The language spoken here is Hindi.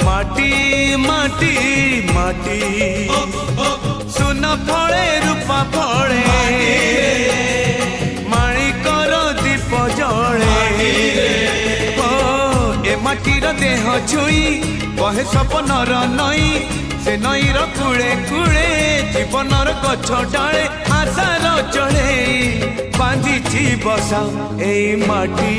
माटी माटी माटी माटी सुन फले रूपा फले माणिकर दीप जले ए माटीर देह छुई कहे सपनर नई से नईर कूले कूले जीवनर गछ डाले आशार चढ़े बांधी बसा ए माटी